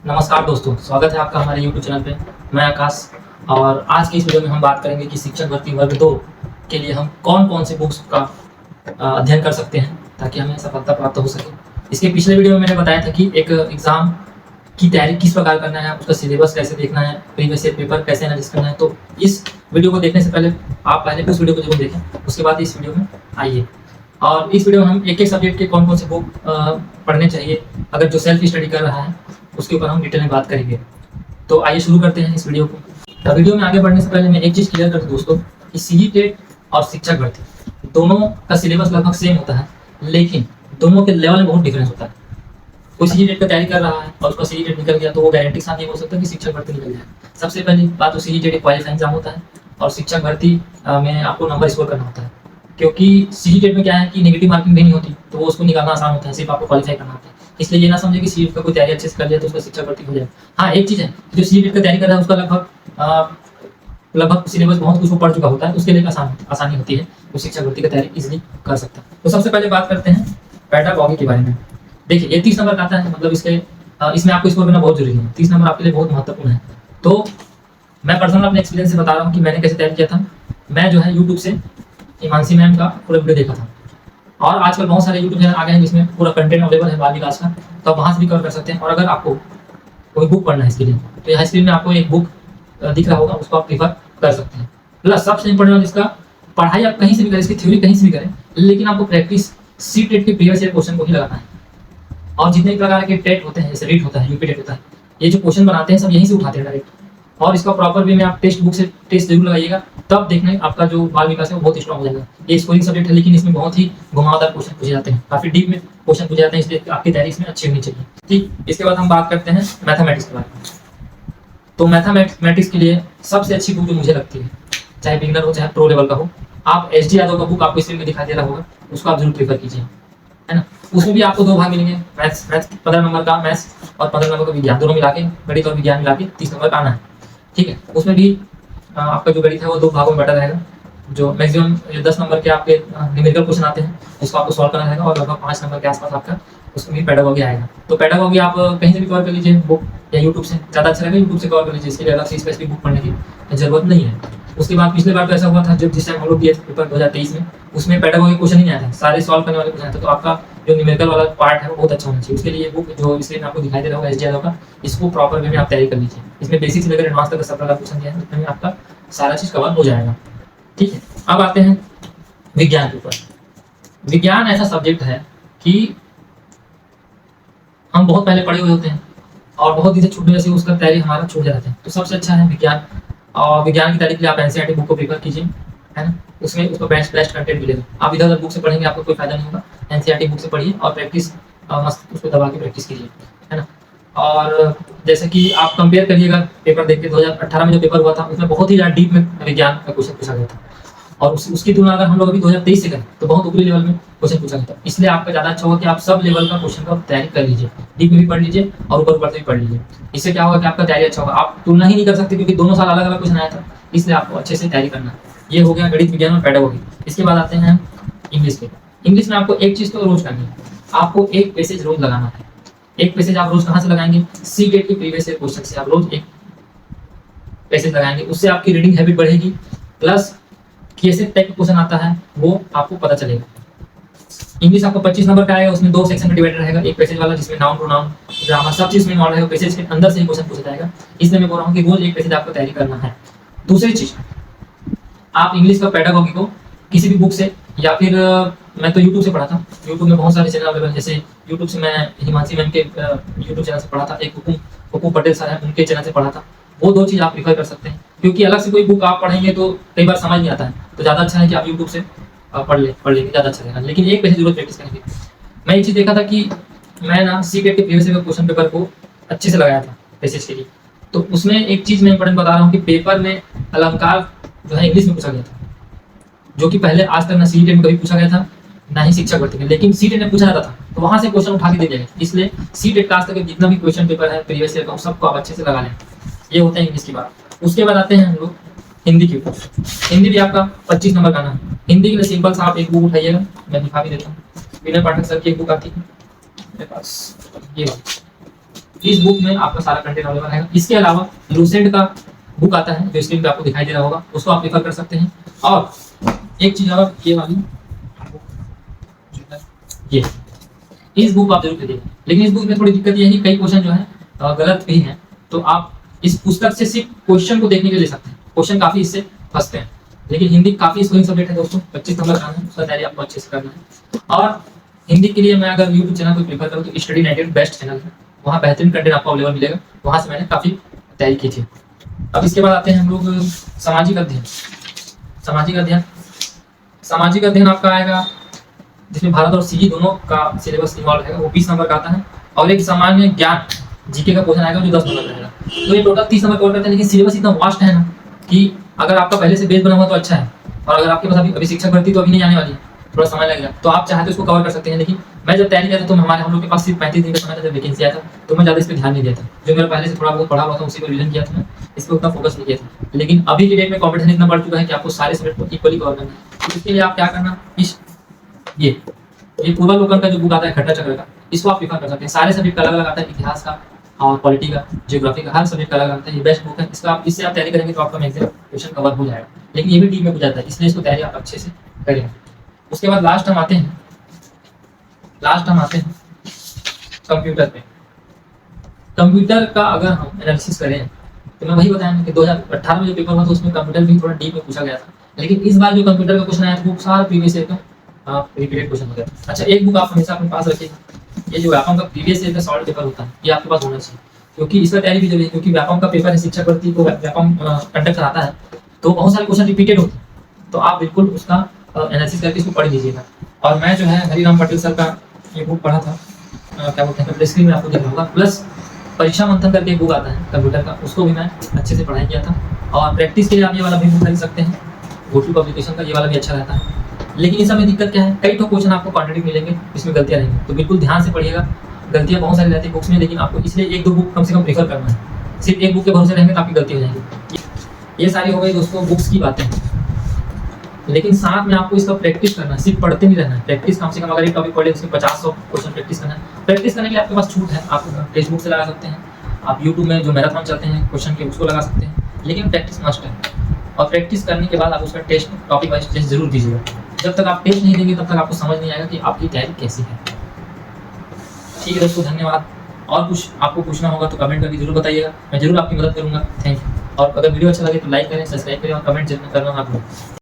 नमस्कार दोस्तों, स्वागत है आपका हमारे YouTube चैनल पे। मैं आकाश और आज की इस वीडियो में हम बात करेंगे कि शिक्षक भर्ती वर्ग 2 के लिए हम कौन-कौन से बुक्स का अध्ययन कर सकते हैं ताकि हमें सफलता प्राप्त हो सके। इसके पिछले वीडियो में मैंने बताया था कि एक एग्ज़ाम की तैयारी किस प्रकार करना है, उसका सिलेबस कैसे देखना है, प्रीवियस ईयर पेपर कैसे एनालिसिस करना है। तो इस वीडियो को देखने से पहले आप पहले उस वीडियो को जरूर देखें, उसके बाद इस वीडियो में आइए। और इस वीडियो में हम एक-एक सब्जेक्ट के कौन-कौन से बुक पढ़ने चाहिए, अगर जो सेल्फ स्टडी कर रहा है उसके ऊपर हम डिटेल में बात करेंगे। तो आइए शुरू करते हैं इस वीडियो को। वीडियो में आगे बढ़ने से पहले मैं एक चीज़ क्लियर कर दूं दोस्तों कि सीजीटेट और शिक्षक भर्ती दोनों का सिलेबस लगभग सेम होता है, लेकिन दोनों के लेवल में बहुत डिफरेंस होता है। कोई सीजीटेट का तैयारी कर रहा है और उसका सीजीटेट निकल गया तो वो गारंटी के साथ नहीं बोल सकता कि शिक्षक भर्ती निकल जाए। सबसे पहली बात तो सीजीटेट एक क्वालिफाइंग एग्जाम होता है और शिक्षक भर्ती में आपको नंबर स्कोर करना होता है, क्योंकि सीजीटेट में क्या है कि नेगेटिव मार्किंग भी नहीं होती, तो वो उसको निकालना आसान होता है, सिर्फ आपको क्वालिफाई करना होता है। इसलिए ये ना समझे कि सीजीटेट का कोई तैयारी अच्छे से कर लिया तो उसका शिक्षक भर्ती हो जाए। हाँ, एक चीज़ है, जो सीजीटेट का तैयारी कर रहा है उसका लगभग सिलेबस बहुत कुछ वो पढ़ चुका होता है, उसके लिए आसानी होती है, वो शिक्षक भर्ती की तैयारी इजीली कर सकता है। तो सबसे पहले बात करते हैं पेडागॉजी के बारे में। देखिए, ये 30 नंबर का आता है, मतलब इसमें आपको स्कोर करना बहुत जरूरी है। 30 नंबर आपके लिए बहुत महत्वपूर्ण है। तो मैं पर्सनल अपने एक्सपीरियंस से बता रहा हूँ कि मैंने कैसे तैयारी किया था। मैं जो है यूट्यूब से हिमांशी मैम का पूरा वीडियो देखा था, और आजकल बहुत सारे यूट्यूब चैनल आ गए हैं जिसमें पूरा कंटेंट अवेलेबल है बाल विकास का, तो आप वहाँ से भी कवर कर सकते हैं। और अगर आपको कोई बुक पढ़ना है इसके लिए, तो यहाँ स्क्रीन में आपको एक बुक दिख रहा होगा, उसको आप प्रीफर कर सकते हैं। प्लस सबसे इंपॉर्टेंट इसका पढ़ाई आप कहीं से भी करें, इसकी थ्योरी कहीं से भी करें, लेकिन आपको प्रैक्टिस सीटेट के प्रीवियस ईयर क्वेश्चन को ही लगाना है। और जितने भी प्रकार के टेट होते हैं, जैसे रीट होता है, यूपी टेट होता है, ये जो क्वेश्चन बनाते हैं सब यहीं से उठाते हैं डायरेक्ट। और इसका प्रॉपर वे में आप टेक्स्ट बुक से टेस्ट जरूर लगाइएगा, तब देखने आपका जो बाल विकास है वो बहुत स्ट्रॉन्ग हो जाएगा। ये स्कोरिंग सब्जेक्ट है, लेकिन इसमें बहुत ही घुमावदार क्वेश्चन पूछे जाते हैं, काफी डीप में क्वेश्चन पूछे जाते हैं, इसलिए आपकी तैयारी इसमें अच्छी होनी चाहिए। ठीक, इसके बाद हम बात करते हैं मैथमेटिक्स के बारे में। तो मैथमेटिक्स के लिए सबसे अच्छी बुक जो मुझे लगती है, चाहे बिगिनर हो चाहे प्रो लेवल का हो, आप एस.डी. यादव का बुक आपको स्क्रीन में दिखाई दे रहा होगा, उसको आप जरूर प्रेफर कीजिए, है ना। उसमें भी आपको 2 भाग मिलेंगे, मैथ्स 15 नंबर का मैथ्स और 15 नंबर का विज्ञान, दोनों मिला के, गणित और विज्ञान मिला के 30 नंबर का आना है। ठीक है, उसमें भी आपका जो गणित है वो 2 भागों में बटा रहेगा। जो मैक्सिमम 10 नंबर के आपके न्यूमेरिकल क्वेश्चन आते हैं, उसको आपको सॉल्व करना रहेगा, और लगभग 5 नंबर के आसपास आपका उसमें भी पेडागॉजी आएगा। तो पेडागॉजी आप कहीं से भी कवर कर लीजिए बुक, या यूट्यूब से ज़्यादा अच्छा लगेगा, यूट्यूब से कवर कर लीजिए, इसके लिए अलग से स्पेसिफिक बुक पढ़ने की जरूरत नहीं है। उसके बाद पिछले बार तो ऐसा हुआ था, जब जिस टाइम हम लोग दिए पेपर 2023 में, उसमें पेडागॉजी क्वेश्चन ही नहीं आया था, सारे सॉल्व करने वाले क्वेश्चन आए थे। तो आपका जो न्यूमेरिकल वाला पार्ट है वो बहुत अच्छा होना चाहिए। उसके लिए ये बुक जो स्क्रीन में आपको दिखाई दे रहा होगा एस.डी. यादव का, इसको प्रॉपर वे में आप तैयारी कर लीजिए। इसमें बेसिक से लेकर एडवांस तक का सब प्रकार क्वेश्चन दिया है, जिसमें आपका सारा चीज़ कवर हो जाएगा। ठीक है, अब आते हैं विज्ञान के ऊपर। विज्ञान ऐसा सब्जेक्ट है कि हम बहुत पहले पढ़े हुए होते हैं और बहुत दिन से छूटने से उसका तैयारी हमारा छूट जाता है। तो सबसे अच्छा है विज्ञान, और विज्ञान की तैयारी के लिए आप एनसीईआरटी बुक को प्रेफर कीजिए, है ना। उसमें उसको बेस्ट कंटेंट मिलेगा। आप इधर उधर बुक से पढ़ेंगे आपको कोई फायदा नहीं होगा। एनसीईआरटी बुक से पढ़िए और प्रैक्टिस मस्त उसको दबा के प्रैक्टिस कीजिए, है ना। और जैसे कि आप कंपेयर करिएगा पेपर देख के, 2018 में जो पेपर हुआ था उसमें बहुत ही ज़्यादा डीप में विज्ञान का क्वेश्चन पूछा गया था, और उसकी तुलना अगर हम लोग अभी 2023 से करें तो बहुत ऊपरी लेवल में क्वेश्चन पूछा गया था। इसलिए आपका ज़्यादा अच्छा होगा कि आप सब लेवल का क्वेश्चन का तैयारी कर लीजिए, डीप में भी पढ़ लीजिए और ऊपर से भी पढ़ लीजिए। इससे क्या होगा कि आपका तैयारी अच्छा होगा। आप तुलना ही नहीं कर सकते क्योंकि दोनों साल अलग अलग क्वेश्चन आया था, इसलिए आपको अच्छे से तैयारी करना है। ये हो गया गणित, विज्ञान और पेडागॉजी। इसके बाद आते हैं इंग्लिश के। इंग्लिश में आपको एक चीज़ तो रोज करनी है, आपको एक पैसेज रोज लगाना है। एक पैसेज आप रोज कहाँ से लगाएंगे? सीटेट के प्रीवियस ईयर क्वेश्चन से आप रोज एक पैसेज लगाएंगे, उससे आपकी रीडिंग हैबिट बढ़ेगी, प्लस कैसे टाइप का क्वेश्चन आता है वो आपको पता चलेगा। इंग्लिश आपको 25 नंबर का आएगा, उसमें 2 सेक्शन में डिवाइडेड रहेगा। एक पैसेज वाला जिसमें नाउन प्रोनाउन ग्रामर सब चीज में इन्वॉल्व रहेगा, पैसेज के अंदर से ही क्वेश्चन पूछा जाएगा। इसलिए मैं बोल रहा हूँ कि रोज एक पैसेज आपको तैयारी करना है। दूसरी चीज, आप इंग्लिश का पेडागॉजी को किसी भी बुक से, या फिर मैं तो यूट्यूब से पढ़ा था। यूट्यूब में बहुत सारे चैनल अवेलेबल हैं, जैसे यूट्यूब से मैं हिमांशी मैम के यूट्यूब चैनल से पढ़ा था, एक हुकुम पटेल सर है, उनके चैनल से पढ़ा था। वो 2 चीज़ आप प्रीफर कर सकते हैं, क्योंकि अलग से कोई बुक आप पढ़ेंगे तो कई बार समझ नहीं आता है, तो ज़्यादा अच्छा है कि आप यूट्यूब से पढ़ लेंगे, ज़्यादा अच्छा रहेगा। लेकिन एक पैसे जरूर प्रैक्टिस करेंगे। मैं एक चीज़ देखा था कि मैं ना सीटेट के प्रीवियस ईयर क्वेश्चन पेपर को अच्छे से लगाया था पैसेज के लिए। तो उसमें एक चीज़ मैं इंपॉर्टेंट बता रहा हूँ कि पेपर में अलंकार जो है इंग्लिश में पूछा गया था, जो कि पहले आज तक ना सीटेट में कभी पूछा गया था, ना ही शिक्षक भर्ती में, लेकिन सीटेट में पूछा जाता था, तो वहाँ से क्वेश्चन उठा के दे दिया गया। इसलिए सीटेट का आज तक जितना भी क्वेश्चन पेपर है प्रीवियस ईयर का, सबको आप अच्छे से लगा लें। ये होता है इंग्लिश की बात। उसके बाद आते हैं हम लोग हिंदी के ऊपर। हिंदी भी आपका 25 नंबर का आना है। हिंदी के लिए सिंपल सा आप एक बुक उठाइएगा, मैं दिखा भी देता हूँ। विनय पाठक सर की एक बुक आती है मेरे पास, ये इस बुक में आपका सारा कंटेंट अवेलेबल रहेगा। इसके अलावा लूसेंट का बुक आता है जो स्क्रीन पे आपको दिखाई दे रहा होगा, उसको आप रेफर कर सकते हैं। और एक चीज और, ये वाली ये इस बुक को आप जरूर खरीदिएगा। लेकिन इस बुक में थोड़ी दिक्कत ये है कि कई क्वेश्चन जो है गलत भी हैं, तो आप इस पुस्तक से सिर्फ क्वेश्चन को देखने के लिए ले सकते हैं। क्वेश्चन काफी इससे फंसते हैं, लेकिन हिंदी काफी स्कोरिंग सब्जेक्ट है दोस्तों। 25 नंबर का है, उसका तैयारी आपको अच्छे से करना है। और हिंदी के लिए मैं अगर यूट्यूब चैनल को प्रेफर करूँ तो स्टडी 98 बेस्ट चैनल है, वहाँ बेहतरीन कंटेंट आपको अवेलेबल मिलेगा। वहाँ से मैंने काफी तैयारी की थी। अब इसके बाद आते हैं हम लोग सामाजिक अध्ययन। सामाजिक अध्ययन, सामाजिक अध्ययन आपका आएगा जिसमें भारत और सीजी दोनों का सिलेबस इन्वॉल्व है, वो 20 नंबर का आता है। और एक सामान्य ज्ञान जीके का क्वेश्चन आएगा जो 10 नंबर का रहेगा। तो ये टोटल 30 नंबर कवर करते हैं, लेकिन सिलेबस इतना वास्ट है ना कि अगर आपका पहले से बेस बना हुआ तो अच्छा है, और अगर आपके पास अभी शिक्षक भर्ती तो अभी नहीं आने वाली है, थोड़ा समय लगेगा, तो आप चाहे तो इसको कवर कर सकते हैं। लेकिन मैं जब तैयारी किया था तो हम लोग के पास सिर्फ 35 दिन का समय था जब वैकेंसी आया था, तो मैं ज़्यादा इस पर ध्यान नहीं दिया था। जो मेरा पहले से थोड़ा बहुत पढ़ा हुआ था उसी को रिवीजन किया था, मैं इस पर उतना फोकस नहीं किया था। लेकिन अभी की डेट में कॉम्पिटिशन इतना बढ़ चुका है कि आपको सारे सब्जेक्ट को इक्वली कवर करना है। तो इसके लिए आप क्या करना, इस ये पूर्वावलोकन का जो बुक आता है घटना चक्र का, इसको आप प्रेफर कर सकते हैं। सारे सब्जेक्ट का अलग अलग आता है, इतिहास का और पॉलिटी का, ज्योग्राफी का, हर सब्जेक्ट का अलग आता है। ये बेस्ट बुक है, इसका इससे आप तैयारी करेंगे तो आपका मैक्सिमम क्वेश्चन कवर हो जाएगा। लेकिन ये भी डीप में हो जाता है, इसलिए इसको तैयारी आप अच्छे से करेंगे। उसके बाद लास्ट हम आते हैं कंप्यूटर पे। कंप्यूटर का अगर हम एनालिसिस करें तो मैं वही बताया कि 2018 में जो पेपर हुआ था उसमें कंप्यूटर भी थोड़ा डीप में पूछा गया था। लेकिन इस बार जो कंप्यूटर का क्वेश्चन आया था वो सारा प्रीवियस ईयर का रिपीटेड क्वेश्चन हो गया। अच्छा, एक बुक आप हमेशा अपने पास रखिएगा, ये जो व्यापम का प्रीवियस ईयर का सॉल्व पेपर होता है, ये आपके पास होना चाहिए, क्योंकि इसका तैयारी भी जरूरी है। क्योंकि व्यापम का पेपर है, शिक्षक भर्ती को व्यापम कंडक्ट कराता है, तो बहुत सारे क्वेश्चन रिपीटेड होते हैं, तो आप बिल्कुल उसका एनालिसिस करके इसको पढ़ लीजिएगा। और मैं जो है हरिराम पटेल सर का ये बुक पढ़ा था, क्या बोलते हैं, स्क्रीन में आपको दिख रहा होगा, प्लस परीक्षा मंथन करके एक बुक आता है कंप्यूटर का, उसको भी मैं अच्छे से पढ़ाई किया था। और प्रैक्टिस के लिए आप ये वाला भी बुक खरीद सकते हैं, गोटू पब्लिकेशन का, ये वाला भी अच्छा रहता है। लेकिन इस समय दिक्कत क्या है, कई तो क्वेश्चन आपको कॉन्ट्रडिक्ट मिलेंगे, इसमें गलतियां रहेंगी, तो बिल्कुल ध्यान से पढ़िएगा। गलतियां बहुत सारी रहती है बुक्स में, लेकिन आपको इसलिए एक दो बुक कम से कम प्रेफर करना है। सिर्फ एक बुक के भरोसे रहेंगे तो आपकी गलती हो जाएगी। ये सारी हो गई दोस्तों बुक्स की बातें, लेकिन साथ में आपको इसका प्रैक्टिस करना है, सिर्फ पढ़ते नहीं रहना है। प्रैक्टिस कम से कम अगर एक टॉपिक पढ़े उसमें 50-100 क्वेश्चन प्रैक्टिस करना है। प्रैक्टिस करने के लिए आपके पास छूट है, आप टेक्स्ट बुक से लगा सकते हैं, आप यूट्यूब में जो मैराथन चलते हैं क्वेश्चन के उसको लगा सकते हैं, लेकिन प्रैक्टिस मस्ट है। और प्रैक्टिस करने के बाद आप उसका टेस्ट, टॉपिक वाइज टेस्ट जरूर दीजिएगा। जब तक आप टेस्ट नहीं देंगे तब तक आपको समझ नहीं आएगा कि आपकी तैयारी कैसी है। ठीक है दोस्तों, धन्यवाद। और कुछ आपको पूछना होगा तो कमेंट करके जरूर बताइएगा, मैं जरूर आपकी मदद करूंगा। Thank you. और अगर वीडियो अच्छा लगे तो लाइक करें, सब्सक्राइब करें और कमेंट जरूर करना ना भूलें।